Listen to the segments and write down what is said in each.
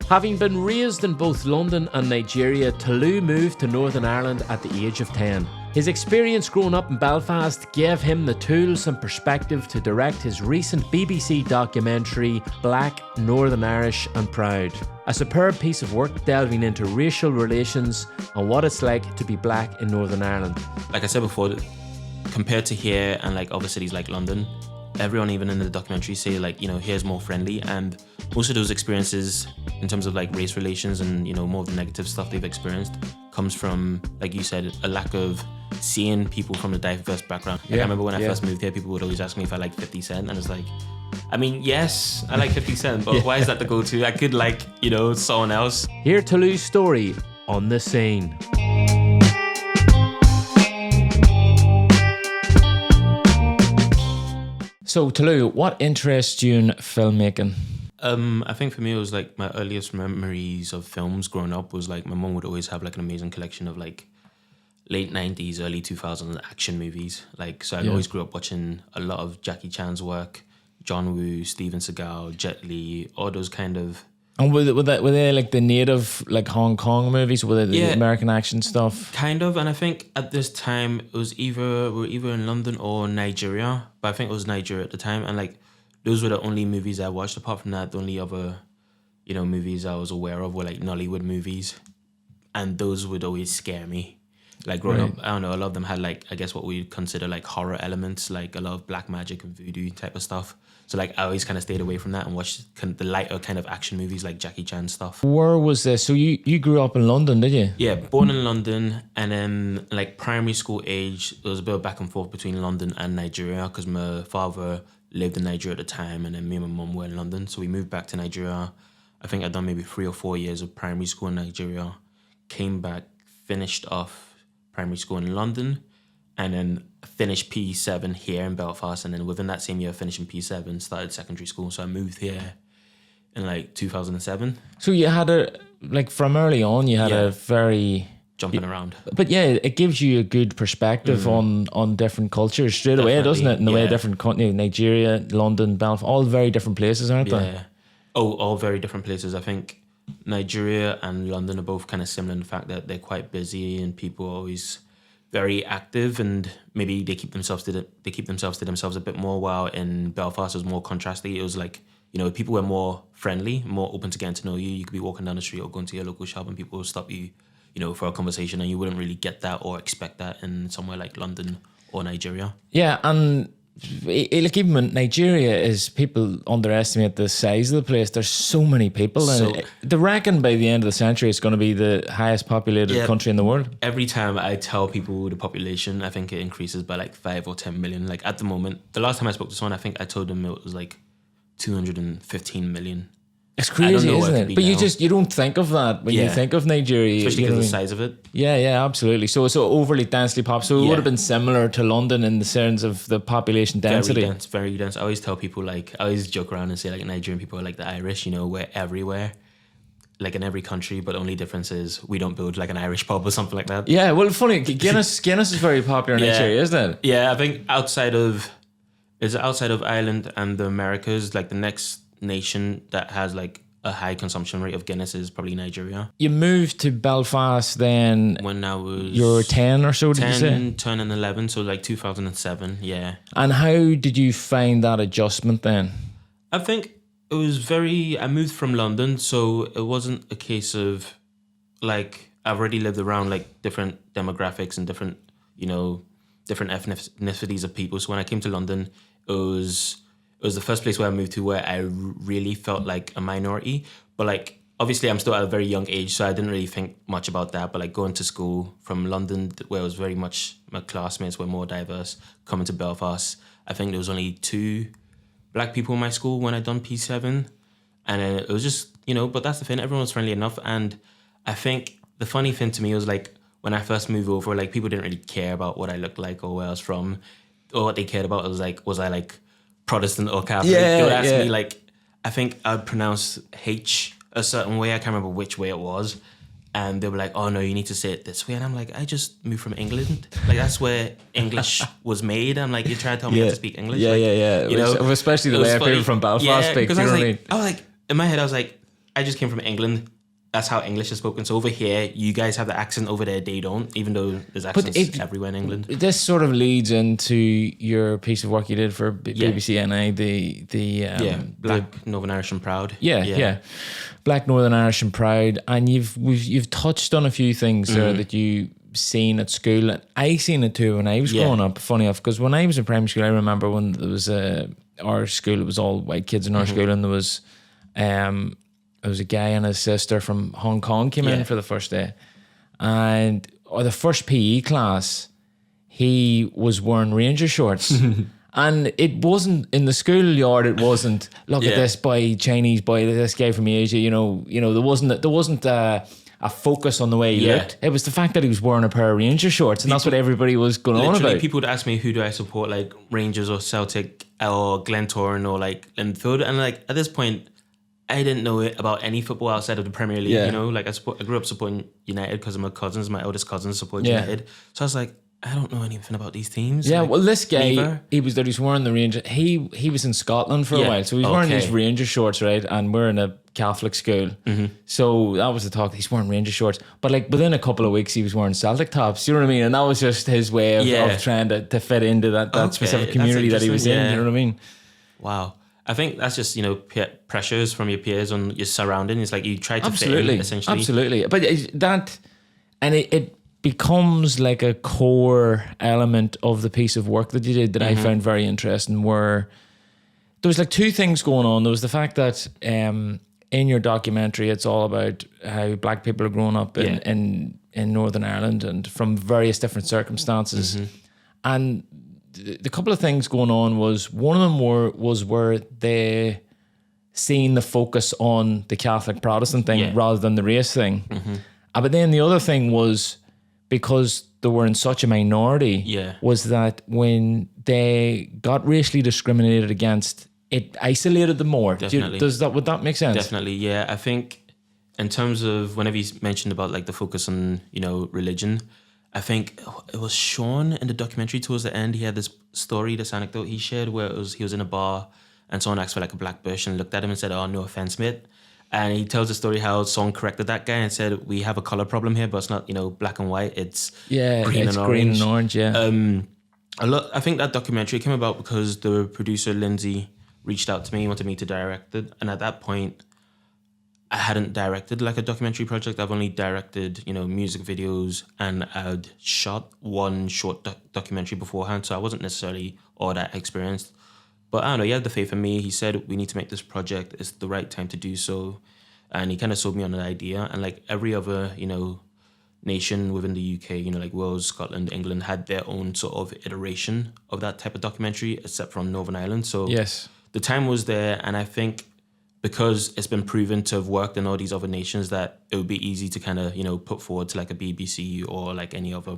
Having been raised in both London and Nigeria, Tolu moved to Northern Ireland at the age of 10. His experience growing up in Belfast gave him the tools and perspective to direct his recent BBC documentary, Black, Northern Irish and Proud. A superb piece of work delving into racial relations and what it's like to be black in Northern Ireland. Like I said before, compared to here and like other cities like London, everyone even in the documentary say like, you know, here's more friendly, and most of those experiences in terms of like race relations and, you know, more of the negative stuff they've experienced comes from, like you said, a lack of seeing people from a diverse background. Like I remember when I first moved here, people would always ask me if I like 50 Cent, and it's like, I mean, yes, I like 50 Cent, but why is that the go-to? I could like, you know, someone else. Hear Tolu's story on The Scene. So Tolu, what interests you in filmmaking? I think for me, it was like my earliest memories of films growing up was like my mom would always have like an amazing collection of like late 90s, early 2000s action movies. Like, so I always grew up watching a lot of Jackie Chan's work, John Woo, Steven Seagal, Jet Li, all those kind of. And were they like the native like Hong Kong movies? Were they the American action stuff? Kind of, and I think at this time it was we were either in London or Nigeria, but I think it was Nigeria at the time, and like those were the only movies I watched. Apart from that, the only other, you know, movies I was aware of were like Nollywood movies, and those would always scare me. Like growing up, I don't know, a lot of them had like, I guess what we'd consider like horror elements, like a lot of black magic and voodoo type of stuff. So like I always kind of stayed away from that and watched the lighter kind of action movies like Jackie Chan stuff. Where was this? So you grew up in London, did you? Yeah, born in London, and then like primary school age, there was a bit of back and forth between London and Nigeria because my father lived in Nigeria at the time, and then me and my mum were in London. So we moved back to Nigeria. I think I'd done maybe 3 or 4 years of primary school in Nigeria, came back, finished off primary school in London, and then finished P7 here in Belfast, and then within that same year finishing P7 started secondary school. So I moved here in like 2007. So you had from early on you had a very jumping around, but it gives you a good perspective on different cultures straight away, doesn't it? In the way different countries, Nigeria, London, Belfast, all very different places, aren't they? Yeah, all very different places. I think Nigeria and London are both kind of similar in the fact that they're quite busy and people are always very active, and maybe they keep themselves to themselves a bit more, while in Belfast it was more contrasty. It was like, you know, people were more friendly, more open to getting to know you. You could be walking down the street or going to your local shop and people will stop you, you know, for a conversation, and you wouldn't really get that or expect that in somewhere like London or Nigeria. Yeah, and like even in Nigeria, is people underestimate the size of the place. There's so many people, so, and they reckon by the end of the century it's going to be the highest populated country in the world. Every time I tell people the population, I think it increases by like 5 or 10 million. Like at the moment, the last time I spoke to someone, I think I told them it was like 215 million. It's crazy, isn't it? But you don't think of that when you think of Nigeria. Especially because of the size of it. Yeah, absolutely. So it's overly densely populated. So it would have been similar to London in the sense of the population density. Very dense. I always tell people, like, I always joke around and say like Nigerian people are like the Irish, you know, we're everywhere. Like in every country, but the only difference is we don't build like an Irish pub or something like that. Yeah, well, funny, Guinness is very popular in Nigeria, isn't it? Yeah, I think outside of Ireland and the Americas, like the next nation that has like a high consumption rate of Guinness is probably Nigeria. You moved to Belfast then when I was... You were 10 or so, did you say? 10, turning 11, so like 2007, yeah. And how did you find that adjustment then? I think it was I moved from London, so it wasn't a case of like, I've already lived around like different demographics and different, you know, different ethnicities of people. So when I came to London, it was the first place where I moved to where I really felt like a minority. But like, obviously I'm still at a very young age, so I didn't really think much about that. But like going to school from London, where it was very much, my classmates were more diverse, coming to Belfast, I think there was only 2 black people in my school when I done P7. And it was just, you know, but that's the thing, everyone was friendly enough. And I think the funny thing to me was like, when I first moved over, like people didn't really care about what I looked like or where I was from. Or what they cared about was like, was I like Protestant or Catholic? They would ask me like, I think I'd pronounce H a certain way. I can't remember which way it was. And they were like, oh no, you need to say it this way. And I'm like, I just moved from England. Like that's where English was made. I'm like, you're trying to tell me how to speak English? Yeah. You know, especially the way people from Belfast speak. Because I was like, in my head, I was like, I just came from England. That's how English is spoken. So over here, you guys have the accent. Over there, they don't. Even though there's accents everywhere in England. This sort of leads into your piece of work you did for BBC NI, Black Northern Irish and Proud. Yeah. Black Northern Irish and Proud, and you've touched on a few things there that you seen at school. And I seen it too when I was growing up. Funny enough, because when I was in primary school, I remember when there was our school. It was all white kids in our school, and there was a guy and his sister from Hong Kong came in for the first day, and the first PE class, he was wearing Ranger shorts. And it wasn't in the schoolyard. It wasn't look at this boy, Chinese boy, this guy from Asia. You know. There wasn't a focus on the way he looked. It was the fact that he was wearing a pair of Ranger shorts, and that's what everybody was going on about. People would ask me, who do I support, like Rangers or Celtic or Glentoran or like Linfield, and like at this point, I didn't know about any football outside of the Premier League. You know, like I grew up supporting United because of my eldest cousins support United. So I was like, I don't know anything about these teams. Yeah, like, well, this guy, he was wearing the Ranger. He was in Scotland for a while, so he was wearing these Ranger shorts, right? And we're in a Catholic school, so that was the talk. He's wearing Ranger shorts, but like within a couple of weeks, he was wearing Celtic tops. You know what I mean? And that was just his way of trying to fit into that specific community that he was in. You know what I mean? Wow. I think that's just, pressures from your peers on your surroundings. It's like you try to fit in, essentially. Absolutely. But it becomes like a core element of the piece of work that you did that I found very interesting, where there was like two things going on. There was the fact that in your documentary, it's all about how black people are growing up in Northern Ireland and from various different circumstances. And the couple of things going on was, one of them was where they seen the focus on the Catholic Protestant thing rather than the race thing. But then the other thing was, because they were in such a minority, was that when they got racially discriminated against, it isolated them more. Definitely. Would that make sense? Definitely, yeah. I think in terms of whenever you mentioned about like the focus on, religion, I think it was Sean in the documentary towards the end. He had this anecdote he shared where he was in a bar and someone asked for like a black bush and looked at him and said, "Oh, no offense, mate." And he tells the story how someone corrected that guy and said, "We have a color problem here, but it's not, black and white. It's green and orange." I think that documentary came about because the producer Lindsay reached out to me, wanted me to direct it, and at that point, I hadn't directed like a documentary project. I've only directed, music videos, and I'd shot one short documentary beforehand, so I wasn't necessarily all that experienced. But I don't know, he had the faith in me. He said, "We need to make this project. It's the right time to do so." And he kind of sold me on the idea. And like every other, nation within the UK, like Wales, Scotland, England, had their own sort of iteration of that type of documentary, except from Northern Ireland. So the time was there, and I think because it's been proven to have worked in all these other nations, that it would be easy to kind of, put forward to like a BBC or like any other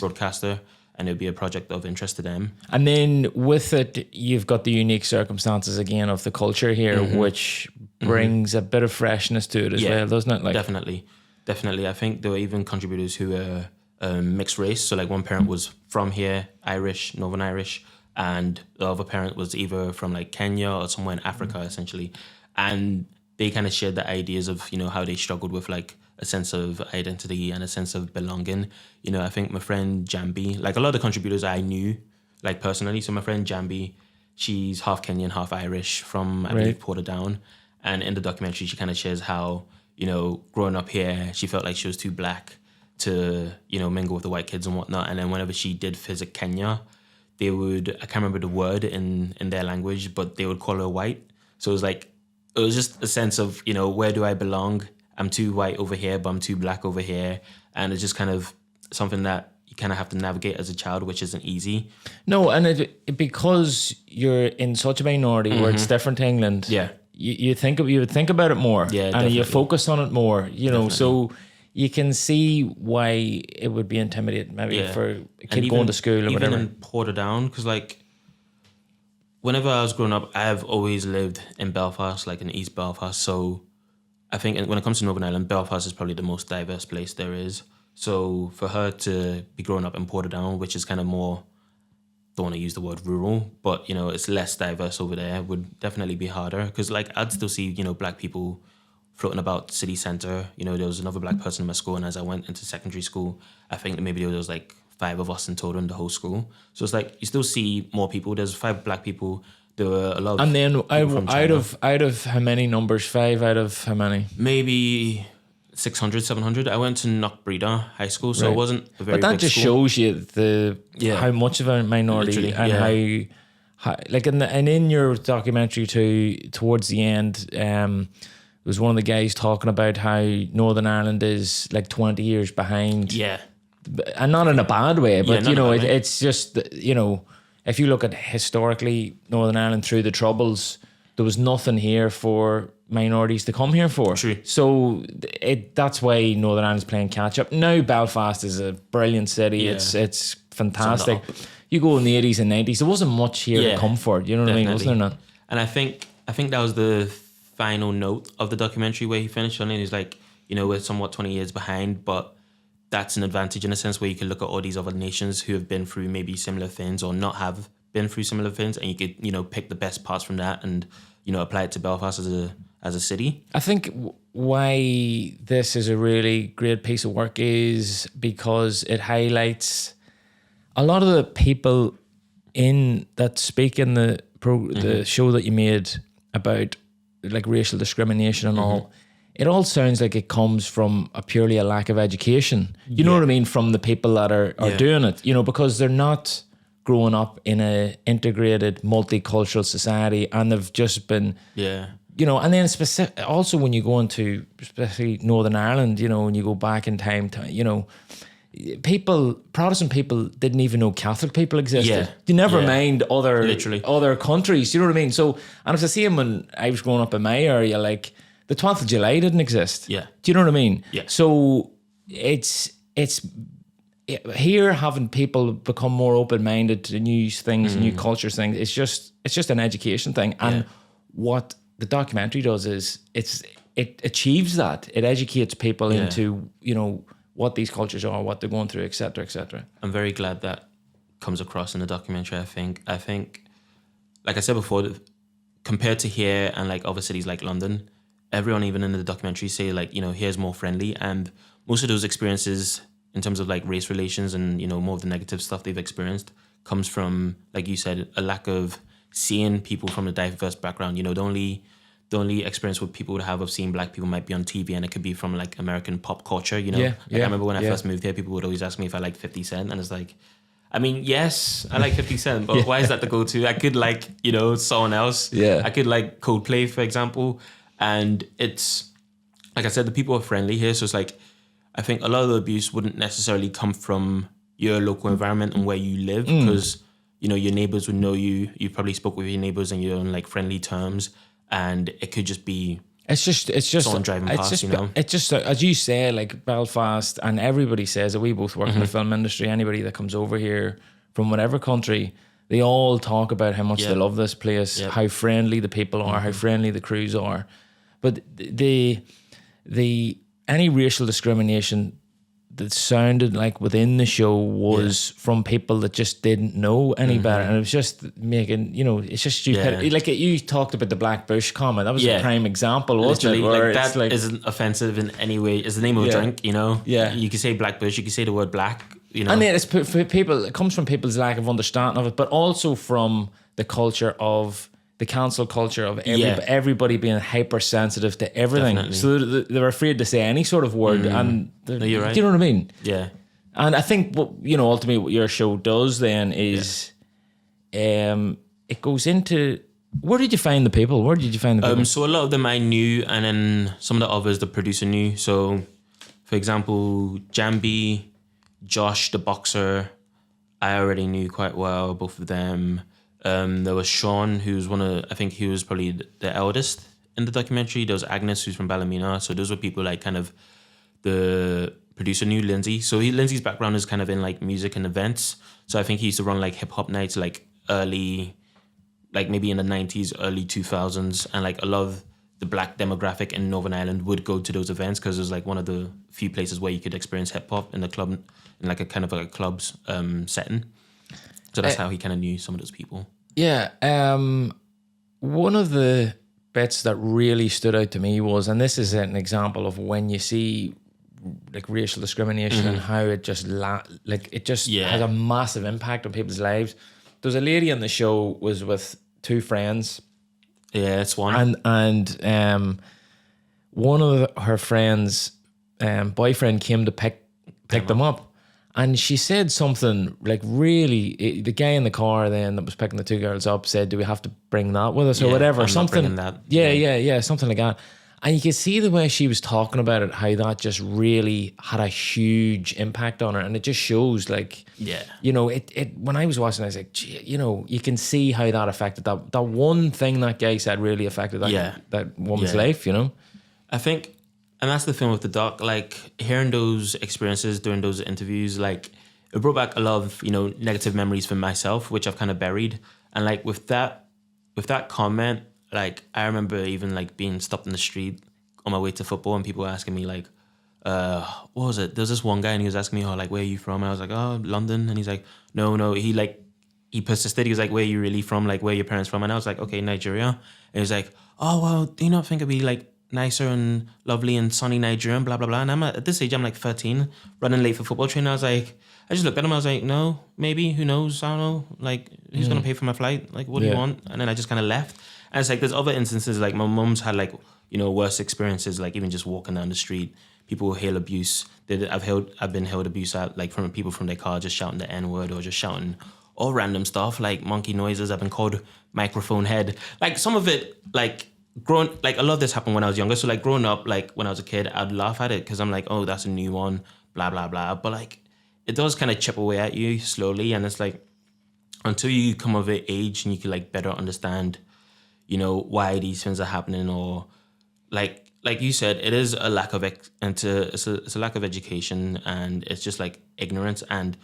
broadcaster, and it would be a project of interest to them. And then with it, you've got the unique circumstances again of the culture here, which brings a bit of freshness to it as well, doesn't it? Like, Definitely. I think there were even contributors who were mixed race. So like one parent was from here, Irish, Northern Irish, and the other parent was either from like Kenya or somewhere in Africa, essentially. And they kind of shared the ideas of, how they struggled with like a sense of identity and a sense of belonging. I think my friend Jambi, like a lot of the contributors I knew, like personally. So my friend Jambi, she's half Kenyan, half Irish from, I believe, Portadown. And in the documentary, she kind of shares how, growing up here, she felt like she was too black to, mingle with the white kids and whatnot. And then whenever she did visit Kenya, they would, I can't remember the word in their language, but they would call her white. So it was just a sense of, where do I belong? I'm too white over here, but I'm too black over here. And it's just kind of something that you kind of have to navigate as a child, which isn't easy. No, and because you're in such a minority where it's different to England, you would think about it more, and you focus on it more, so you can see why it would be intimidating maybe for a kid going to school or whatever. Even in Portadown, because like, whenever I was growing up, I've always lived in Belfast, like in East Belfast. So I think when it comes to Northern Ireland, Belfast is probably the most diverse place there is. So for her to be growing up in Portadown, which is kind of more, don't want to use the word rural, but, it's less diverse over there, would definitely be harder. Because like I'd still see, black people floating about city center. You know, there was another black person in my school, and as I went into secondary school, I think that maybe there was like 5 of us in total in the whole school. So it's like you still see more people. There's 5 black people. There were a lot of And then people from China. out of how many numbers? 5 out of how many? Maybe 600, 700. I went to Knockbreda High School, so Right. it wasn't a very But that big just school. shows you how much of a minority Literally, and how like in your documentary too, towards the end, there was one of the guys talking about how Northern Ireland is like 20 years behind. Yeah. And not in a bad way, but not you know, in a bad way. it's just, you know, if you look at historically Northern Ireland through the Troubles, there was nothing here for minorities to come here for. True. So that's why Northern Ireland's playing catch up. Now Belfast is a brilliant city. Yeah. It's fantastic. Summed it You go in the 80s and 90s, there wasn't much here to come for. You know what I mean? Wasn't there not? And I think that was the final note of the documentary where he finished on it. He's like, you know, we're somewhat 20 years behind, but that's an advantage in a sense where you can look at all these other nations who have been through maybe similar things or not have been through similar things, and you could, you know, pick the best parts from that and, you know, apply it to Belfast as a city. I think why this is a really great piece of work is because it highlights a lot of the people in that speak in the show that you made about like racial discrimination and all. It all sounds like it comes from a lack of education. You know what I mean? From the people that are doing it, you know, because they're not growing up in a integrated multicultural society, and they've just been, you know, and then also when you go into especially Northern Ireland, you know, when you go back in time to, you know, Protestant people didn't even know Catholic people existed. Yeah. You never mind other countries. You know what I mean? So, and it's the same when I was growing up in my area, like the 12th of July didn't exist. Yeah. Do you know what I mean? Yeah. So it's here having people become more open-minded to new things, new cultures things. It's just an education thing. And what the documentary does is it achieves that. It educates people into, you know, what these cultures are, what they're going through, et cetera, et cetera. I'm very glad that comes across in the documentary. I think, like I said before, compared to here and like other cities like London, everyone even in the documentary say like, you know, here's more friendly, and most of those experiences in terms of like race relations and, you know, more of the negative stuff they've experienced comes from, like you said, a lack of seeing people from a diverse background. You know, the only experience what people would have of seeing black people might be on TV, and it could be from like American pop culture, you know? I remember when I first moved here, people would always ask me if I like 50 Cent, and it's like, I mean, yes, I like 50 Cent, but why is that the go-to? I could like, you know, someone else. Yeah. I could like Coldplay, for example. And it's, like I said, the people are friendly here. So it's like, I think a lot of the abuse wouldn't necessarily come from your local environment and where you live, because, you know, your neighbors would know you. You probably spoke with your neighbors and you're on like friendly terms. And it could just be it's just someone driving past, you know. It's just as you say, like Belfast, and everybody says that we both work in the film industry. Anybody that comes over here from whatever country, they all talk about how much they love this place, how friendly the people are, how friendly the crews are. But the any racial discrimination that sounded like within the show was from people that just didn't know any better, and it was just making, you know, it's just stupid. Like you talked about the Black Bush comment, that was a prime example, wasn't it? Like that isn't offensive in any way. It's the name of a drink, you know. Yeah, you could say Black Bush, you could say the word black, you know. And then it's for people. It comes from people's lack of understanding of it, but also from the culture of the cancel culture of everybody being hypersensitive to everything. Definitely. So they're afraid to say any sort of word. And No, you're right. Do you know what I mean? Yeah. And I think what, you know, ultimately what your show does then is it goes into, where did you find the people? Where did you find the people? So a lot of them I knew, and then some of the others the producer knew. So, for example, Jambi, Josh, the boxer, I already knew quite well, both of them. There was Sean, who's I think he was probably the eldest in the documentary. There was Agnes, who's from Ballymena. So those were people like kind of the producer knew Lindsay. So Lindsay's background is kind of in like music and events. So I think he used to run like hip hop nights like early, like maybe in the 90s, early 2000s. And like a lot of the black demographic in Northern Ireland would go to those events because it was like one of the few places where you could experience hip hop in the club, in like a kind of a club's setting. So that's how he kind of knew some of those people. Yeah. One of the bits that really stood out to me was, and this is an example of when you see like racial discrimination and how it just has a massive impact on people's lives. There was a lady on the show was with two friends. Yeah, it's one. And one of her friends' boyfriend came to pick them up. And she said something like really, the guy in the car then that was picking the two girls up said, do we have to bring that with us or whatever? I'm something. not bringing that. Yeah, something like that. And you could see the way she was talking about it, how that just really had a huge impact on her. And it just shows like, you know, it when I was watching, I was like, gee, you know, you can see how that affected that one thing that guy said really affected that woman's life, you know? I think, and that's the thing with the doc, like hearing those experiences during those interviews, like it brought back a lot of, you know, negative memories for myself, which I've kind of buried. And like with that comment, like I remember even like being stopped in the street on my way to football and people were asking me like, what was it? There's this one guy and he was asking me, oh, like, where are you from? And I was like, oh, London. And he's like, no. He persisted. He was like, where are you really from? Like, where are your parents from? And I was like, okay, Nigeria. And he was like, oh, well, do you not think it'd be like nicer and lovely and sunny Nigeria and blah, blah, blah. And I'm at this age, I'm like 13, running late for football training. I just looked at him. I was like, no, maybe, who knows? I don't know. Like, who's going to pay for my flight? Like, what do you want? And then I just kind of left. And it's like, there's other instances, like my mum's had like, you know, worse experiences, like even just walking down the street, people hail abuse. I've been hailed abuse at, like from people from their car, just shouting the N-word or just shouting all random stuff, like monkey noises. I've been called microphone head. Like some of it, like, a lot of this happened when I was younger. So like growing up, like when I was a kid, I'd laugh at it because I'm like, oh, that's a new one, blah, blah, blah. But like, it does kind of chip away at you slowly. And it's like, until you come of age and you can like better understand, you know, why these things are happening, or like you said, it is a lack of, it's a lack of education, and it's just like ignorance. And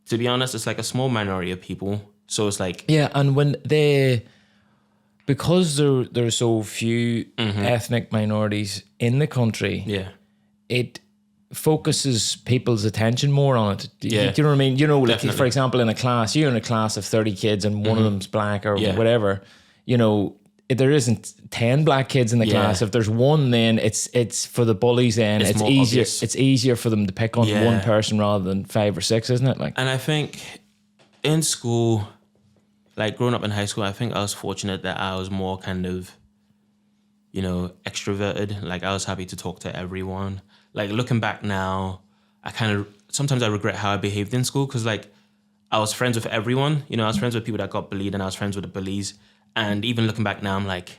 to be honest, it's like a small minority of people. So it's like, yeah. And when because there are so few ethnic minorities in the country, it focuses people's attention more on it. Do you know what I mean? You know, like Definitely. for example, in a class, you're in a class of 30 kids and one of them's black or whatever, you know, if there isn't 10 black kids in the class. If there's one, then it's for the bullies. Then it's easier. Obvious. It's easier for them to pick on one person rather than 5 or 6, isn't it? Like, and I think in school, like growing up in high school, I think I was fortunate that I was more kind of, you know, extroverted. Like I was happy to talk to everyone. Like looking back now, sometimes I regret how I behaved in school, because like I was friends with everyone. You know, I was friends with people that got bullied and I was friends with the bullies. And even looking back now, I'm like,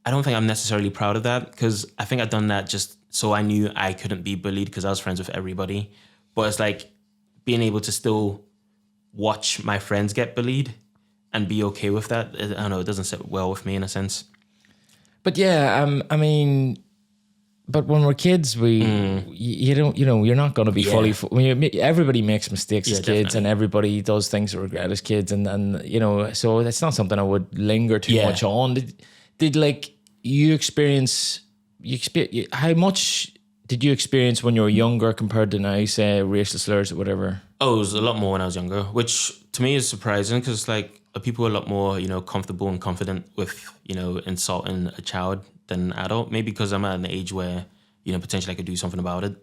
I don't think I'm necessarily proud of that, because I think I've done that just so I knew I couldn't be bullied because I was friends with everybody. But it's like being able to still watch my friends get bullied and be okay with that. I don't know, it doesn't sit well with me in a sense. but yeah, I mean, but when we're kids, you don't, you know, you're not going to be fully. Everybody makes mistakes as kids, definitely. and everybody does things to regret as kids, and you know, so that's not something I would linger too much on. Did like you experience? How much did you experience when you were younger compared to now? Say racial slurs or whatever. Oh, it was a lot more when I was younger, which to me is surprising, because like people are a lot more, you know, comfortable and confident with, you know, insulting a child than an adult. Maybe because I'm at an age where, you know, potentially I could do something about it.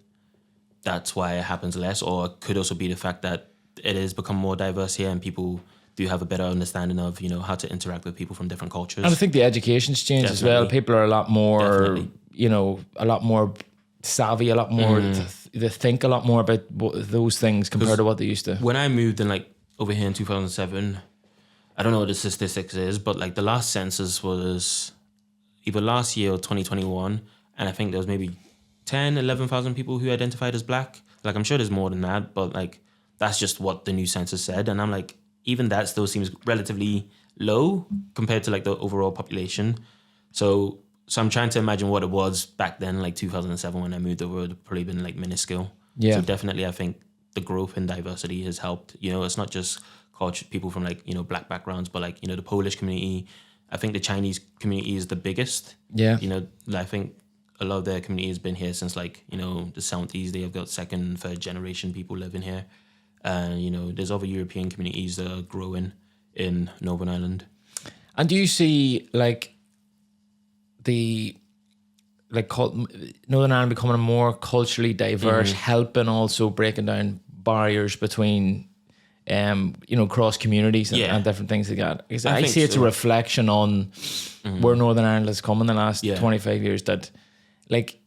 That's why it happens less. Or it could also be the fact that it has become more diverse here and people do have a better understanding of, you know, how to interact with people from different cultures. And I think the education's changed as well. People are a lot more, you know, a lot more savvy, a lot more, they think a lot more about those things compared to what they used to. When I moved in like over here in 2007, I don't know what the statistics is, but like the last census was either last year or 2021. And I think there was maybe 11,000 people who identified as black. Like I'm sure there's more than that, but like that's just what the new census said. And I'm like, even that still seems relatively low compared to like the overall population. So I'm trying to imagine what it was back then, like 2007 when I moved over. It would have probably been like minuscule. Yeah. So definitely I think the growth in diversity has helped. You know, it's not just culture, people from like, you know, black backgrounds, but like, you know, the Polish community. I think the Chinese community is the biggest. Yeah. You know, I think a lot of their community has been here since like, you know, the 70s. They have got second, third generation people living here. And, you know, there's other European communities that are growing in Northern Ireland. And do you see like Northern Ireland becoming more culturally diverse, helping also breaking down barriers between cross communities and different things like that. Because I see it's a reflection on where Northern Ireland has come in the last 25 years. That, like,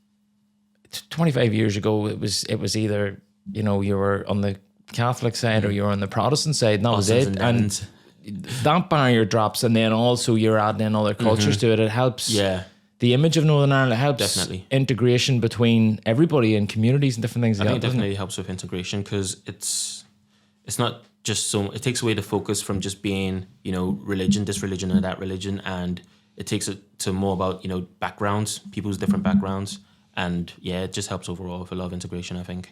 25 years ago, it was either, you were on the Catholic side or you were on the Protestant side, and that was it. And that barrier drops, and then also you're adding in other cultures to it. It helps the image of Northern Ireland. It helps integration between everybody and communities and different things. I think it definitely helps with integration, because it's not just so, it takes away the focus from just being, religion, this religion and that religion, and it takes it to more about, backgrounds, people's different backgrounds, and it just helps overall with a lot of integration, I think.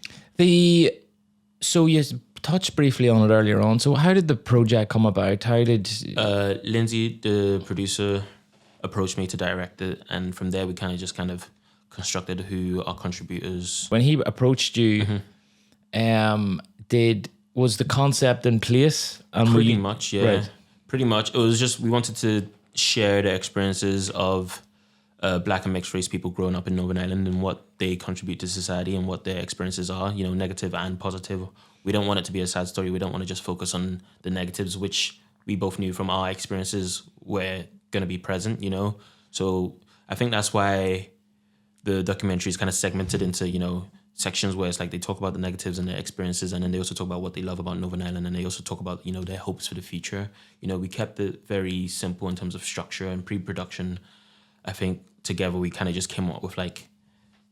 So you touched briefly on it earlier on. So how did the project come about? How did Lindsay, the producer, approached me to direct it, and from there we kind of constructed who our contributors. When he approached you, was the concept in place? And pretty much, yeah. Right. Pretty much. It was just, we wanted to share the experiences of Black and mixed race people growing up in Northern Ireland and what they contribute to society and what their experiences are, negative and positive. We don't want it to be a sad story. We don't want to just focus on the negatives, which we both knew from our experiences were going to be present, So I think that's why the documentary is kind of segmented into, sections where it's like they talk about the negatives and their experiences, and then they also talk about what they love about Northern Ireland, and they also talk about, their hopes for the future. We kept it very simple in terms of structure and pre-production. I think together we kind of just came up with like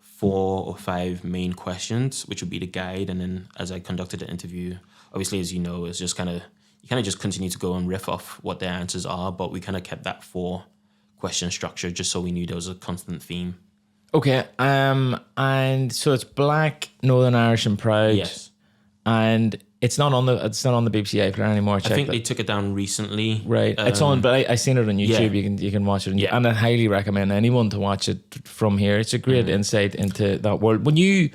4 or 5 main questions, which would be the guide. And then as I conducted the interview, obviously, as you know, it's just you just continue to go and riff off what their answers are, but we kind of kept that 4 question structure just so we knew there was a constant theme. Okay, and so it's Black, Northern Irish and Proud. Yes. And it's not on the BBC iPlayer anymore. I think they took it down recently. Right, it's on, but I seen it on YouTube. Yeah. You can watch it, and I highly recommend anyone to watch it from here. It's a great insight into that world. When you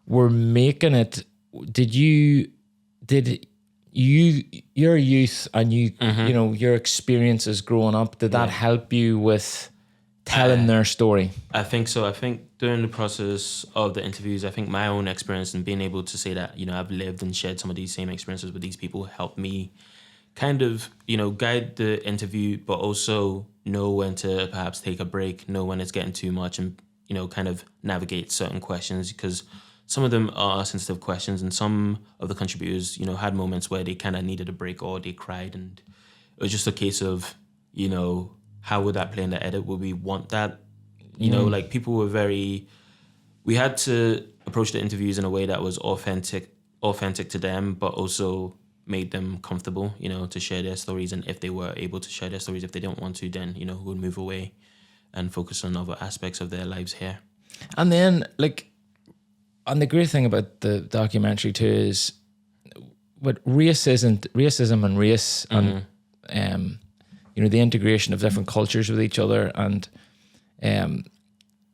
were making it, your youth and your experiences growing up, did that help you with telling their story? I think so. I think during the process of the interviews, I think my own experience and being able to say that, I've lived and shared some of these same experiences with these people helped me kind of, guide the interview, but also know when to perhaps take a break, know when it's getting too much, and, kind of navigate certain questions, because some of them are sensitive questions, and some of the contributors, had moments where they kind of needed a break or they cried, and it was just a case of, how would that play in the edit? Would we want that? Like people were we had to approach the interviews in a way that was authentic to them, but also made them comfortable, to share their stories. And if they were able to share their stories, if they don't want to, then, we'll move away and focus on other aspects of their lives here. And then, and the great thing about the documentary too is what racism and race and the integration of different cultures with each other, and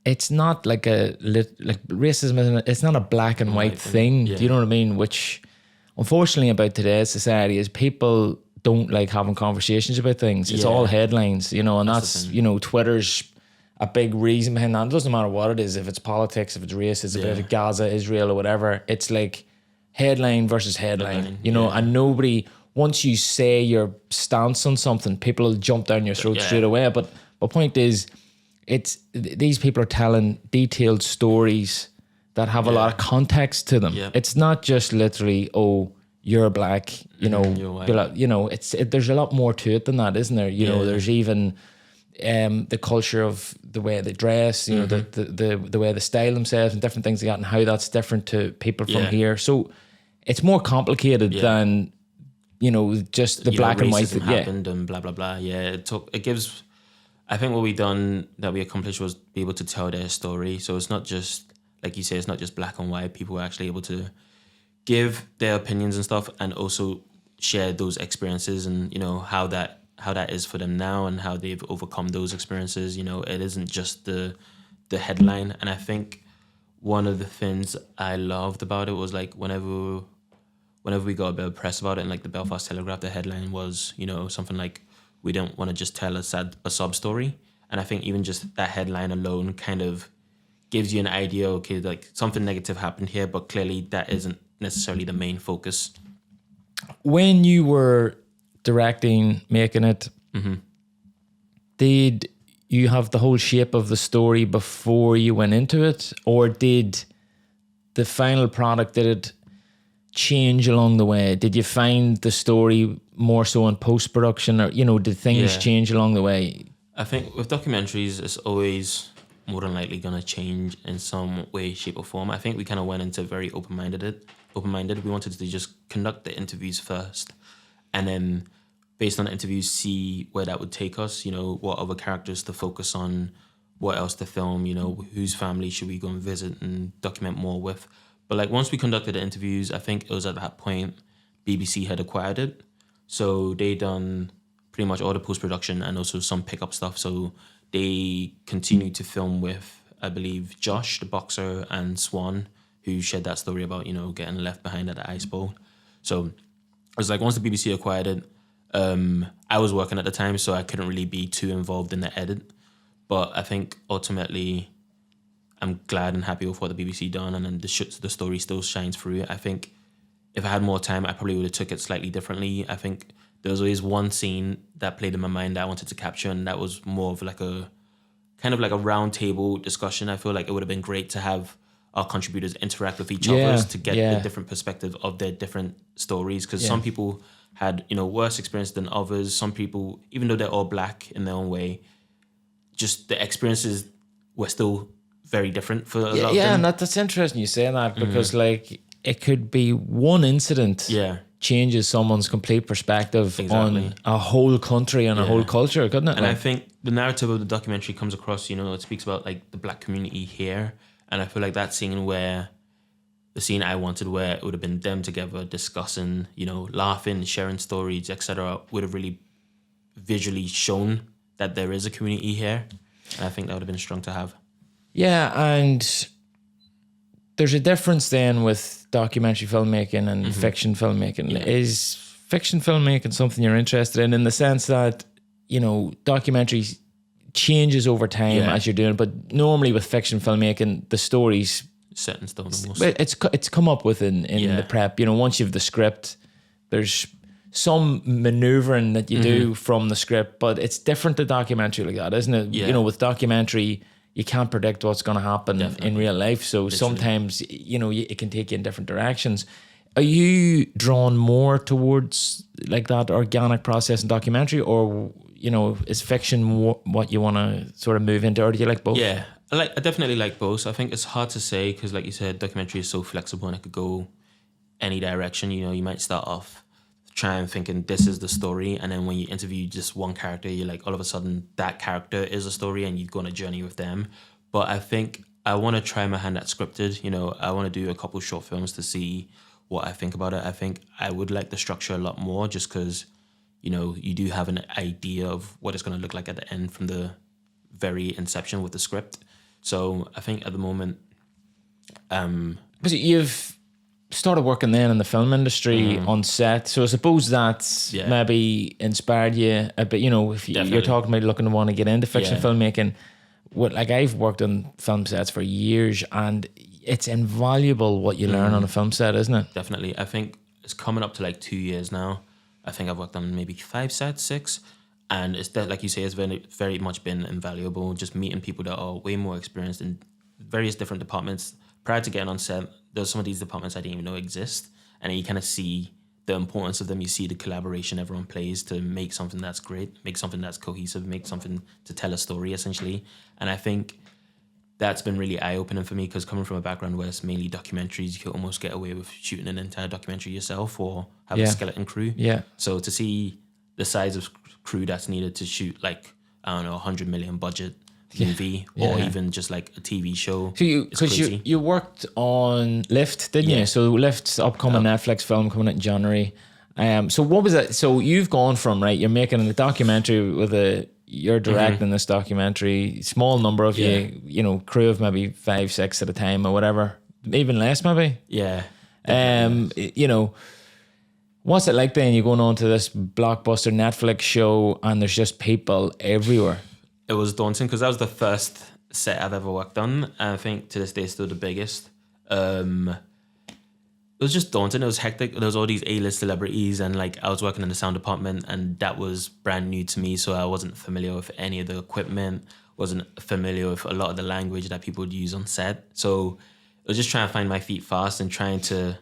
it's not like racism. It's not a black and white thing. Do you know what I mean? Which, unfortunately, about today's society is people don't like having conversations about things. It's all headlines, and that's Twitter's a big reason behind that. It doesn't matter what it is, if it's politics, if it's race, it's about Gaza, Israel, or whatever. It's like headline versus headline, and nobody. Once you say your stance on something, people will jump down your throat straight away. But the point is, these people are telling detailed stories that have a lot of context to them. Yeah. It's not just literally, oh, you're black, you're white. There's a lot more to it than that, isn't there? There's even the culture of the way they dress, the way they style themselves and different things like that, and how that's different to people from here. So it's more complicated than just the black and white. Happened and blah blah blah. Yeah, it gives. I think what that we accomplished was be able to tell their story. So it's not just, like you say, it's not just black and white. People were actually able to give their opinions and stuff, and also share those experiences and how that is for them now and how they've overcome those experiences. It isn't just the headline. And I think one of the things I loved about it was like whenever we got a bit of press about it, and like the Belfast Telegraph, the headline was, something like, we don't want to just tell a sob story. And I think even just that headline alone kind of gives you an idea, okay, like something negative happened here, but clearly that isn't necessarily the main focus. When you were directing, making it, did you have the whole shape of the story before you went into it? Or did the final product, did it change along the way? Did you find the story more so in post-production, or, you know, did things change along the way? I think with documentaries, it's always more than likely going to change in some way, shape or form. I think we kind of went into very open-minded. We wanted to just conduct the interviews first, and then based on the interviews, see where that would take us, you know, what other characters to focus on, what else to film, you know, whose family should we go and visit and document more with. But like once we conducted the interviews, I think it was at that point BBC had acquired it. So they done pretty much all the post-production and also some pickup stuff. So they continued to film with, I believe, Josh, the boxer, and Swan, who shared that story about, you know, getting left behind at the ice bowl. So it was like once the BBC acquired it, I was working at the time, so I couldn't really be too involved in the edit. But I think ultimately I'm glad and happy with what the BBC done, and then the story still shines through. I think if I had more time, I probably would have took it slightly differently. I think there was always one scene that played in my mind that I wanted to capture, and that was more of like a kind of like a round table discussion. I feel like it would have been great to have our contributors interact with each other to get the different perspective of their different stories, because some people had, you know, worse experience than others. Some people, even though they're all black in their own way, just the experiences were still very different for a lot of them. Yeah, and that's interesting you say that, because like it could be one incident changes someone's complete perspective on a whole country and a whole culture, couldn't it? And I think the narrative of the documentary comes across, you know, it speaks about like the black community here. And I feel like that scene the scene I wanted, where it would have been them together discussing, you know, laughing, sharing stories, etc., would have really visually shown that there is a community here. And I think that would have been strong to have. Yeah, and there's a difference then with documentary filmmaking and fiction filmmaking. Yeah. Is fiction filmmaking something you're interested in the sense that, you know, documentary changes over time as you're doing, but normally with fiction filmmaking, the story's set in stone almost. It's come up with in the prep. You know, once you've the script, there's some maneuvering that you do from the script, but it's different to documentary like that, isn't it? Yeah. You know, with documentary, you can't predict what's going to happen in real life. So sometimes, you know, it can take you in different directions. Are you drawn more towards like that organic process in documentary, or, you know, is fiction what you want to sort of move into, or do you like both? Yeah, I definitely like both. I think it's hard to say because, like you said, documentary is so flexible and it could go any direction. You know, you might start off trying thinking this is the story, and then when you interview just one character, you're like, all of a sudden that character is a story and you go on a journey with them. But I think I want to try my hand at scripted. You know, I want to do a couple short films to see what I think about it. I think I would like the structure a lot more just because, you know, you do have an idea of what it's going to look like at the end from the very inception with the script. So I think at the moment... Because you've started working then in the film industry on set, so I suppose that's maybe inspired you a bit, you know, if you're talking about looking to want to get into fiction filmmaking. Like I've worked on film sets for years, and it's invaluable what you learn on a film set, isn't it? Definitely. I think it's coming up to like 2 years now. I think I've worked on maybe 5 sets, 6. And it's that, like you say, it's very, very much been invaluable. Just meeting people that are way more experienced in various different departments. Prior to getting on set, there's some of these departments I didn't even know exist. And then you kind of see the importance of them. You see the collaboration everyone plays to make something that's great, make something that's cohesive, make something to tell a story, essentially. And I think that's been really eye-opening for me, because coming from a background where it's mainly documentaries, you can almost get away with shooting an entire documentary yourself or have a skeleton crew. Yeah. So to see the size of crew that's needed to shoot like, I don't know, 100 million budget movie or even just like a TV show. So you worked on Lift, didn't you? So Lift's upcoming Netflix film coming out in January. So what was that? So you've gone from, right, you're making a documentary you're directing this documentary, small number of you know, crew of maybe 5, 6 at a time or whatever, even less maybe. Yeah. You know, what's it like then? You're going on to this blockbuster Netflix show and there's just people everywhere. it was daunting because that was the first set I've ever worked on. And I think to this day, it's still the biggest. It was just daunting. It was hectic. There was all these A-list celebrities, and like I was working in the sound department, and that was brand new to me. So I wasn't familiar with any of the equipment, wasn't familiar with a lot of the language that people would use on set. So it was just trying to find my feet fast and trying to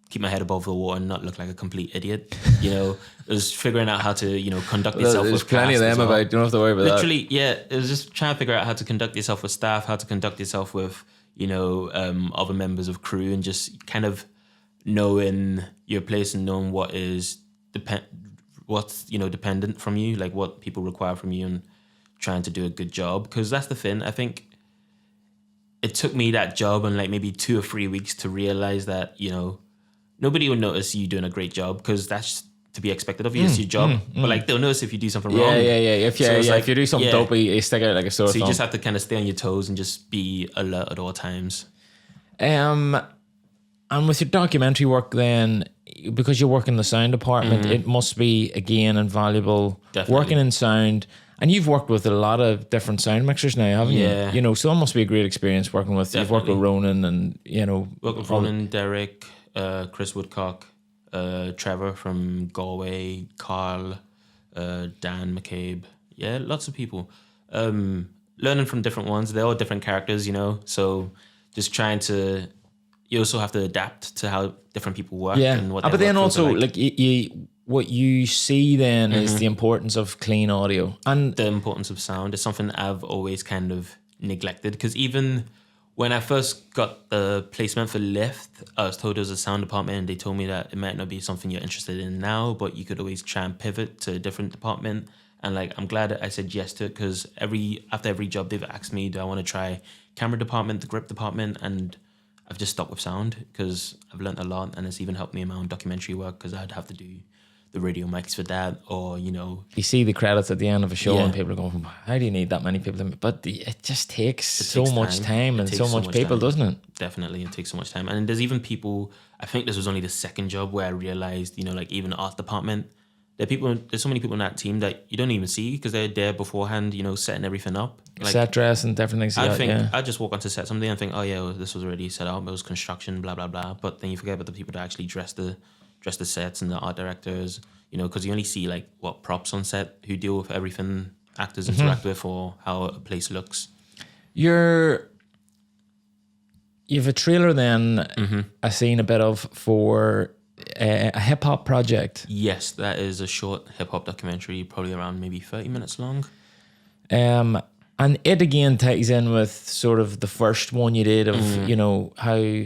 keep my head above the water and not look like a complete idiot. You know, it was figuring out how to, you know, conduct yourself There's with plenty of cast them as well. about. You don't have to worry about Literally, yeah. It was just trying to figure out how to conduct yourself with staff, how to conduct yourself with, you know, other members of crew, and just kind of knowing your place and knowing what is what's, you know, dependent from you, like what people require from you, and trying to do a good job. Because that's the thing. I think it took me that job and like maybe 2 or 3 weeks to realize that, you know, nobody will notice you doing a great job because that's to be expected of you. It's your job. But like they'll notice if you do something that. wrong. Yeah. If you do something dopey, you stick out like a sore So you thumb. just have to kind of stay on your toes and just be alert at all times. And with your documentary work then, because you work in the sound department, it must be, again, invaluable. Definitely. Working in sound. And you've worked with a lot of different sound mixers now, haven't you? Yeah. You know, so it must be a great experience working with, you've worked with Ronan and, you know. Work with Ronan, Derek, Chris Woodcock, Trevor from Galway, Carl, Dan McCabe. Yeah, lots of people. Learning from different ones. They're all different characters, you know. So just trying to... You also have to adapt to how different people work and what their but then workflows also, are like. you what you see then is the importance of clean audio. And The importance of sound is something I've always kind of neglected, because even when I first got the placement for Lift, I was told there was a sound department, and they told me that it might not be something you're interested in now, but you could always try and pivot to a different department. And like, I'm glad that I said yes to it, because after every job they've asked me, do I want to try camera department, the grip department, and I've just stuck with sound because I've learned a lot, and it's even helped me in my own documentary work because I'd have to do the radio mics for that, or, you know. you see the credits at the end of a show and people are going, how do you need that many people? But it just takes so much time and so much people, doesn't it? Definitely, it takes so much time. And there's even people, I think this was only the second job where I realized, you know, like even the art department, there's so many people in that team that you don't even see because they're there beforehand, you know, setting everything up. Like, set dress and different things. I just walk onto set someday and think, oh yeah, well, this was already set up. It was construction, blah blah blah. But then you forget about the people that actually dress the sets and the art directors. You know, because you only see like what props on set, who deal with everything actors interact with, or how a place looks. You've a trailer then. I've seen a bit of for a hip hop project. Yes, that is a short hip hop documentary, probably around maybe 30 minutes long. And it again ties in with sort of the first one you did of, you know, how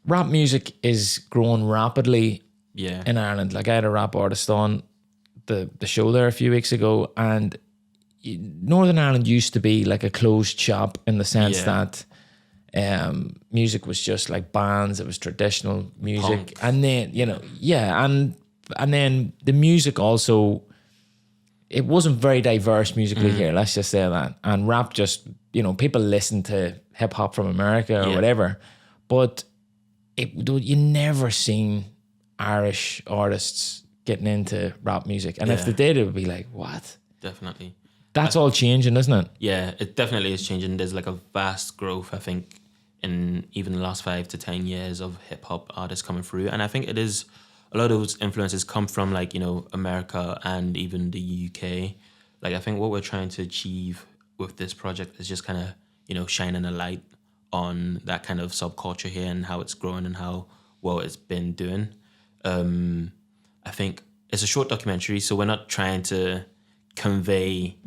rap music is growing rapidly in Ireland. Like I had a rap artist on the show there a few weeks ago, and Northern Ireland used to be like a closed shop in the sense that music was just like bands, it was traditional music. Punk. And then, you know, and then the music also, it wasn't very diverse musically here, let's just say that. And rap just, you know, people listen to hip hop from America or whatever, but you never seen Irish artists getting into rap music. And if they did, it would be like, what? Definitely. That's all changing, isn't it? Yeah, it definitely is changing. There's like a vast growth, I think, in even the last 5 to 10 years of hip hop artists coming through. And I think it is, a lot of those influences come from like, you know, America and even the UK. Like I think what we're trying to achieve with this project is just kind of, you know, shining a light on that kind of subculture here and how it's growing and how well it's been doing. I think it's a short documentary, so we're not trying to convey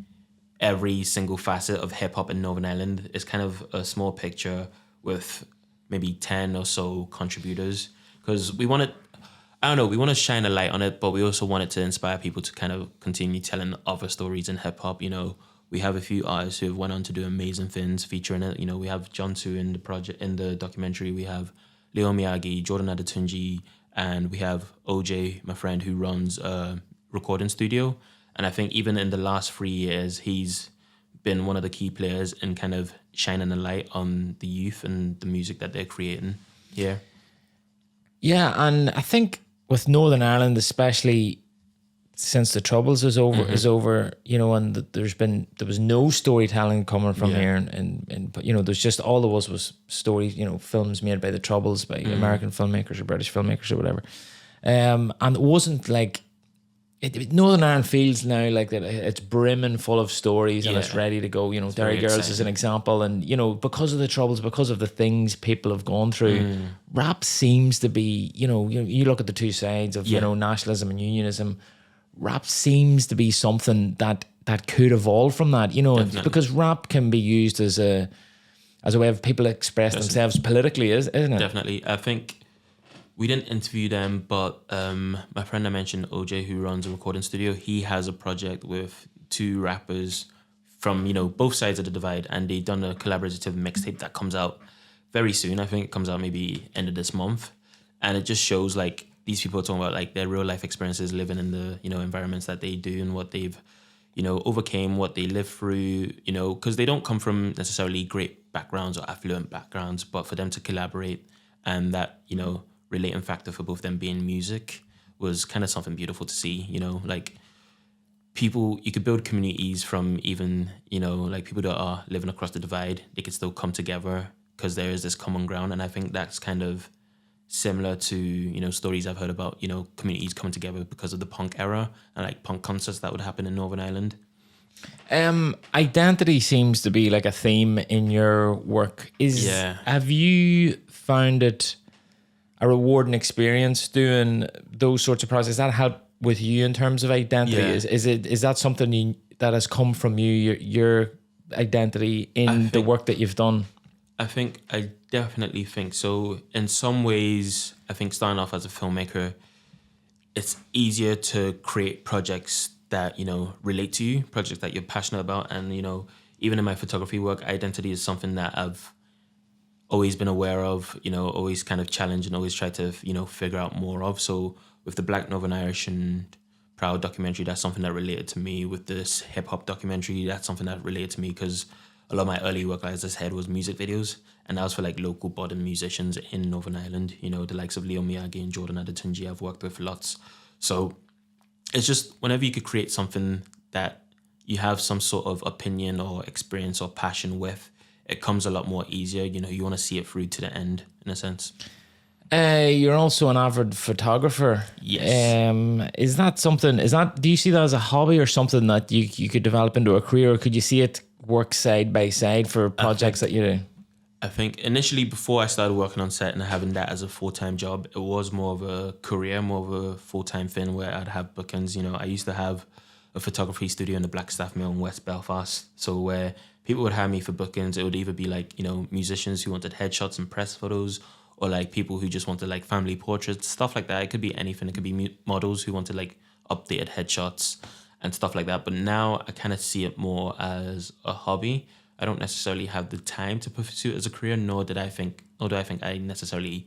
every single facet of hip hop in Northern Ireland. It's kind of a small picture with maybe 10 or so contributors, because we want to shine a light on it, but we also want it to inspire people to kind of continue telling other stories in hip hop. You know, we have a few artists who have went on to do amazing things featuring it. You know, we have John Su in the documentary. We have Leo Miyagi, Jordan Adetunji, and we have OJ, my friend, who runs a recording studio. And I think even in the last 3 years, he's been one of the key players in kind of shining a light on the youth and the music that they're creating here. Yeah, and I think with Northern Ireland especially, since the Troubles is over, you know, and there was no storytelling coming from here, and but you know, there's just all there was stories, you know, films made by the Troubles, by American filmmakers or British filmmakers or whatever, and it wasn't like Northern Ireland feels now like that it's brimming full of stories and it's ready to go. You know, Derry Girls is an example, and you know, because of the Troubles, because of the things people have gone through, rap seems to be, you know, you look at the two sides of you know, nationalism and unionism. Rap seems to be something that could evolve from that, you know, because rap can be used as a way of people express themselves politically, isn't it? Definitely. I think we didn't interview them, but my friend I mentioned, OJ, who runs a recording studio, he has a project with two rappers from, you know, both sides of the divide, and they've done a collaborative mixtape that comes out very soon. I think it comes out maybe end of this month, and it just shows like these people are talking about like their real life experiences living in the, you know, environments that they do and what they've, you know, overcame, what they lived through, you know, because they don't come from necessarily great backgrounds or affluent backgrounds, but for them to collaborate and that, you know, relating factor for both them being music was kind of something beautiful to see, you know, like people, you could build communities from even, you know, like people that are living across the divide, they could still come together because there is this common ground. And I think that's kind of similar to, you know, stories I've heard about, you know, communities coming together because of the punk era and like punk concerts that would happen in Northern Ireland. Identity seems to be like a theme in your work. Have you found it a rewarding experience doing those sorts of projects? Does that help with you in terms of identity? Is that something that has come from you, your identity in the work that you've done? I definitely think so. In some ways, I think starting off as a filmmaker, it's easier to create projects that, you know, relate to you, projects that you're passionate about. And, you know, even in my photography work, identity is something that I've always been aware of, you know, always kind of challenged and always tried to, you know, figure out more of. So with the Black Northern Irish and Proud documentary, that's something that related to me. With this hip hop documentary, that's something that related to me because a lot of my early work, like as I said, was music videos, and that was for like local budding musicians in Northern Ireland, you know, the likes of Leo Miyagi and Jordan Adetunji I've worked with lots. So it's just whenever you could create something that you have some sort of opinion or experience or passion with, it comes a lot more easier. You know, you want to see it through to the end in a sense. You're also an avid photographer. Yes. Do you see that as a hobby or something that you could develop into a career, or could you see it work side by side for projects that you do? I think initially before I started working on set and having that as a full-time job, it was more of a career, more of a full-time thing where I'd have bookings. You know, I used to have a photography studio in the Blackstaff Mill in West Belfast. So where people would hire me for bookings, it would either be like, you know, musicians who wanted headshots and press photos, or like people who just wanted like family portraits, stuff like that. It could be anything. It could be models who wanted like updated headshots and stuff like that. But now I kind of see it more as a hobby. I don't necessarily have the time to pursue it as a career, nor do I think I necessarily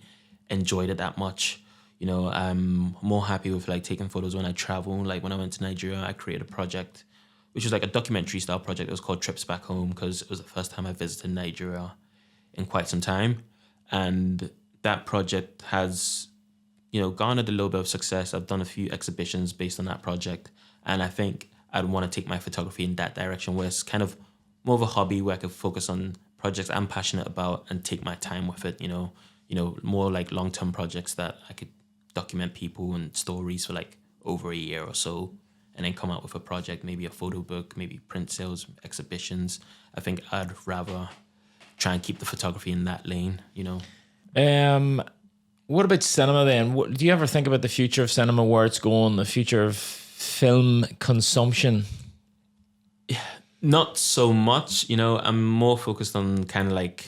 enjoyed it that much. You know, I'm more happy with like taking photos when I travel. Like when I went to Nigeria, I created a project, which was like a documentary style project. It was called Trips Back Home because it was the first time I visited Nigeria in quite some time. And that project has, you know, garnered a little bit of success. I've done a few exhibitions based on that project. And I think I'd want to take my photography in that direction where it's kind of more of a hobby where I could focus on projects I'm passionate about and take my time with it, you know, more like long-term projects that I could document people and stories for like over a year or so, and then come out with a project, maybe a photo book, maybe print sales, exhibitions. I think I'd rather try and keep the photography in that lane, you know. What about cinema then? Do you ever think about the future of cinema, where it's going, the future of film consumption? Not so much, you know. I'm more focused on kind of like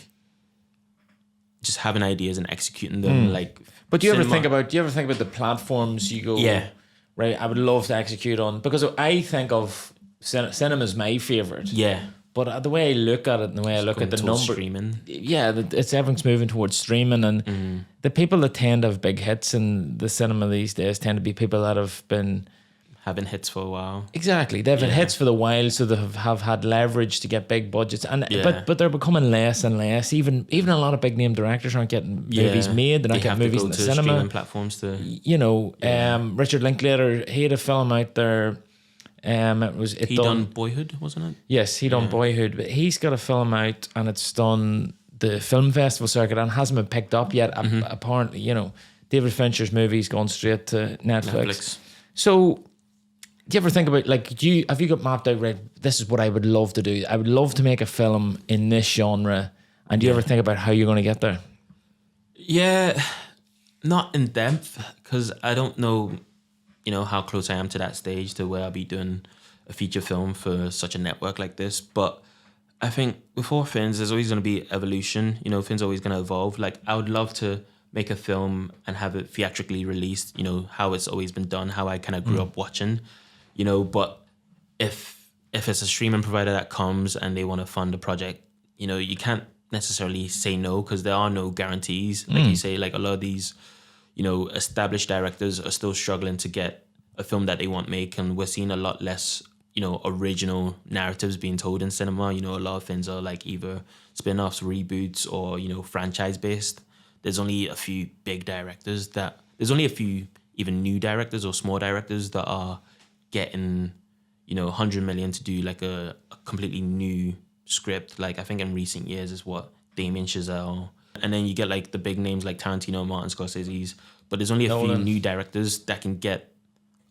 just having ideas and executing them. Like, but do you ever think about the platforms you go? Yeah, right. I would love to execute on, because I think of cinema is my favorite. Yeah. But the way I look at it and the way I look at the number, streaming. Yeah, it's everything's moving towards streaming, and the people that tend to have big hits in the cinema these days tend to be people that have been having hits for a while. Exactly, they've had hits for the while, so they have had leverage to get big budgets, and but they're becoming less and less. Even a lot of big name directors aren't getting movies made. They're not getting movies in the cinema. Streaming platforms to, Richard Linklater, he had a film out there. He done Boyhood, wasn't it? Yes, he done Boyhood, but he's got a film out and it's done the film festival circuit and hasn't been picked up yet. Apparently, David Fincher's movie's gone straight to Netflix. So, do you ever think about, like, have you got mapped out, right, this is what I would love to do? I would love to make a film in this genre. And do you ever think about how you're going to get there? Yeah, not in depth, because I don't know, how close I am to that stage to where I'll be doing a feature film for such a network like this. But I think before Fins, there's always going to be evolution. Fins are always going to evolve. Like, I would love to make a film and have it theatrically released, how it's always been done, how I kind of grew up watching, but if it's a streaming provider that comes and they want to fund a project, you can't necessarily say no, because there are no guarantees. Like you say, like a lot of these, established directors are still struggling to get a film that they want make, and we're seeing a lot less, original narratives being told in cinema. A lot of things are like either spin-offs, reboots, or, franchise-based. There's only a few big directors there's only a few even new directors or small directors that are getting, 100 million to do like a completely new script. Like, I think in recent years is what Damien Chazelle, and then you get like the big names like Tarantino, Martin Scorsese's, but there's only a few new directors that can get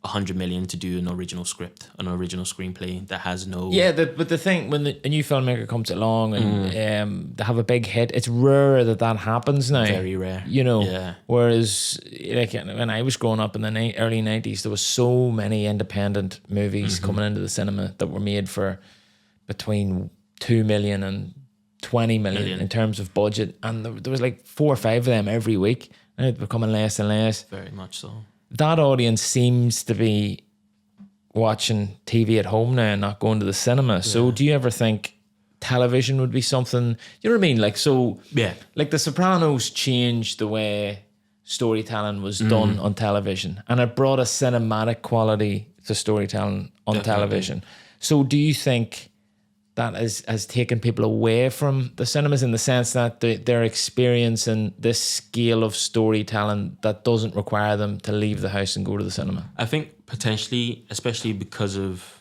100 million to do an original script, an original screenplay that has no... Yeah, but the thing, when a new filmmaker comes along and they have a big hit, it's rare that happens now. Very rare. Whereas, like, when I was growing up in the early 90s, there was so many independent movies coming into the cinema that were made for between 2 million and 20 million in terms of budget, and there was like 4 or 5 of them every week, and it's becoming less and less. Very much so. That audience seems to be watching TV at home now and not going to the cinema. Yeah. So do you ever think television would be something, you know what I mean? Like, so, like The Sopranos changed the way storytelling was done on television, and it brought a cinematic quality to storytelling on television. So do you think that has taken people away from the cinemas, in the sense that they're experiencing this scale of storytelling that doesn't require them to leave the house and go to the cinema? I think potentially, especially because of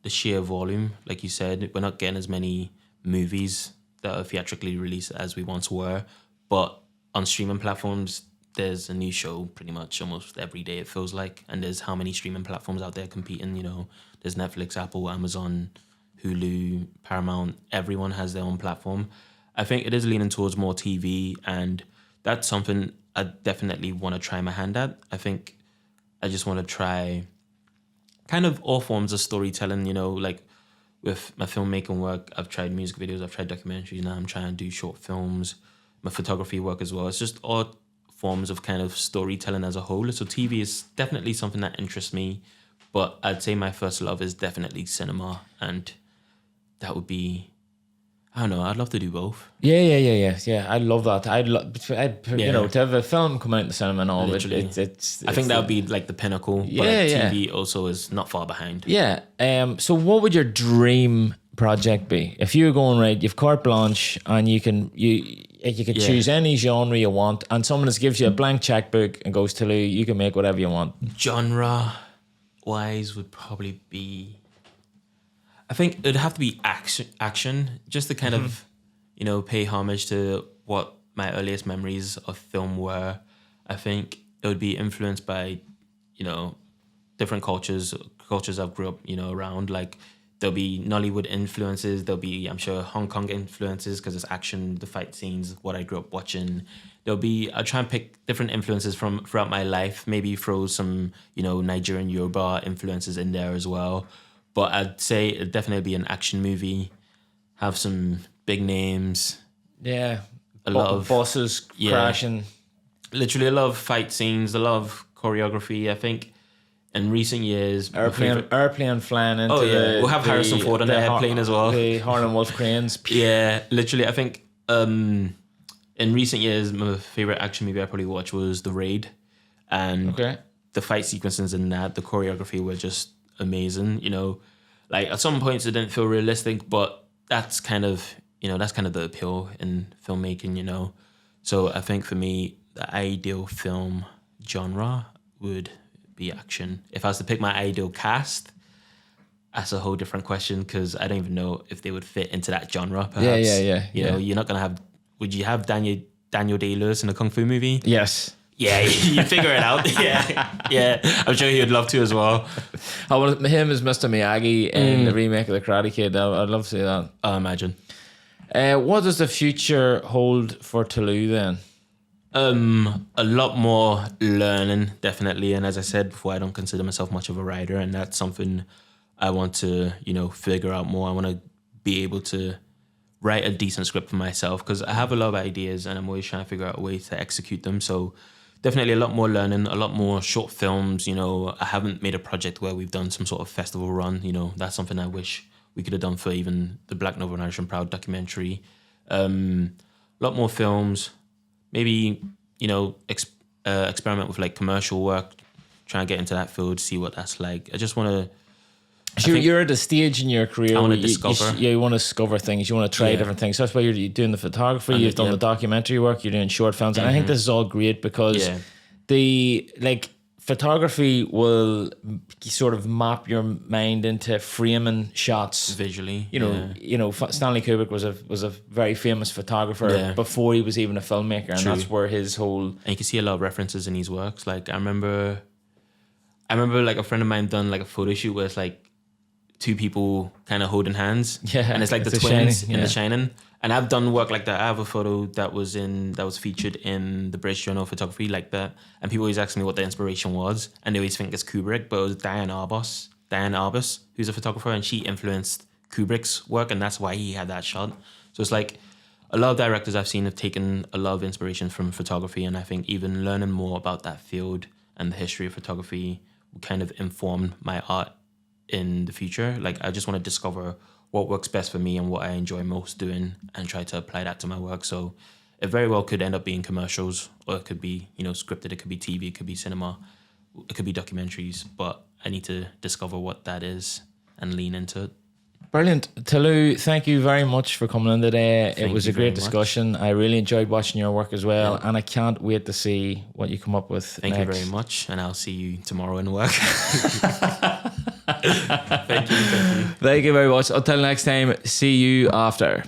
the sheer volume, like you said, we're not getting as many movies that are theatrically released as we once were. But on streaming platforms, there's a new show pretty much almost every day, it feels like. And there's how many streaming platforms out there competing, there's Netflix, Apple, Amazon, Hulu, Paramount, everyone has their own platform. I think it is leaning towards more TV, and that's something I definitely want to try my hand at. I think I just want to try kind of all forms of storytelling, like with my filmmaking work. I've tried music videos, I've tried documentaries, now I'm trying to do short films, my photography work as well. It's just all forms of kind of storytelling as a whole. So TV is definitely something that interests me, but I'd say my first love is definitely cinema, and that would be, I don't know, I'd love to do both. Yeah. I love that. To have a film come out in the cinema and all, it's I think that would be like the pinnacle. But TV also is not far behind. Yeah. So what would your dream project be? If you were going, right, you've carte blanche and you can choose any genre you want, and someone just gives you a blank checkbook and goes, Tolu, you can make whatever you want. Genre wise would probably be, I think it'd have to be action, just to kind of, pay homage to what my earliest memories of film were. I think it would be influenced by, different cultures I've grew up, around. Like, there'll be Nollywood influences, there'll be, I'm sure, Hong Kong influences, because it's action, the fight scenes, what I grew up watching. I'll try and pick different influences from throughout my life, maybe throw some, Nigerian Yoruba influences in there as well. But I'd say it'd definitely be an action movie, have some big names. Yeah. A lot of bosses crashing. Literally a lot of fight scenes, a lot of choreography. I think in recent years... Airplane flying into we'll have Harrison Ford on the airplane as well. The Harlan Wolf cranes. Yeah, literally, I think in recent years, my favourite action movie I probably watched was The Raid. And the fight sequences in that, the choreography were just amazing. You know, like at some points it didn't feel realistic, but that's kind of the appeal in filmmaking. You know, so I think for me, the ideal film genre would be action. If I was to pick my ideal cast, that's a whole different question because I don't even know if they would fit into that genre. Perhaps. Yeah. You know, you're not gonna have. Would you have Daniel Day-Lewis in a kung fu movie? Yes. Yeah, you figure it out. Yeah. I'm sure he would love to as well. I want him as Mr. Miyagi in the remake of The Karate Kid. I'd love to see that. I imagine. What does the future hold for Tolu then? A lot more learning, definitely. And as I said before, I don't consider myself much of a writer, and that's something I want to, figure out more. I want to be able to write a decent script for myself because I have a lot of ideas and I'm always trying to figure out a way to execute them. So definitely a lot more learning, a lot more short films. I haven't made a project where we've done some sort of festival run. That's something I wish we could have done for even the Black Northern Irish and Proud documentary. A lot more films, maybe, experiment with like commercial work, try and get into that field, see what that's like. I just want to... You're at a stage in your career I want where to discover. you want to discover things. You want to try different things. So that's why you're doing the photography. And you've done the documentary work. You're doing short films, and I think this is all great because the photography will sort of map your mind into framing shots visually. Stanley Kubrick was a very famous photographer before he was even a filmmaker, and that's where his whole. And you can see a lot of references in his works. Like I remember like a friend of mine done like a photo shoot where it's like two people kind of holding hands, and it's like the twins in The Shining. And I've done work like that. I have a photo that was featured in the British Journal of Photography like that, and people always ask me what the inspiration was, and they always think it's Kubrick, but it was Diane Arbus, who's a photographer, and she influenced Kubrick's work, and that's why he had that shot. So it's like a lot of directors I've seen have taken a lot of inspiration from photography, and I think even learning more about that field and the history of photography will kind of inform my art in the future. Like I just want to discover what works best for me and what I enjoy most doing and try to apply that to my work. So it very well could end up being commercials, or it could be, scripted, it could be TV, it could be cinema, it could be documentaries, but I need to discover what that is and lean into it. Brilliant. Tolu, thank you very much for coming in today. It was a great discussion. I really enjoyed watching your work as well, and I can't wait to see what you come up with Thank you very much, and I'll see you tomorrow in work. Thank you. Thank you very much. Until next time, see you after.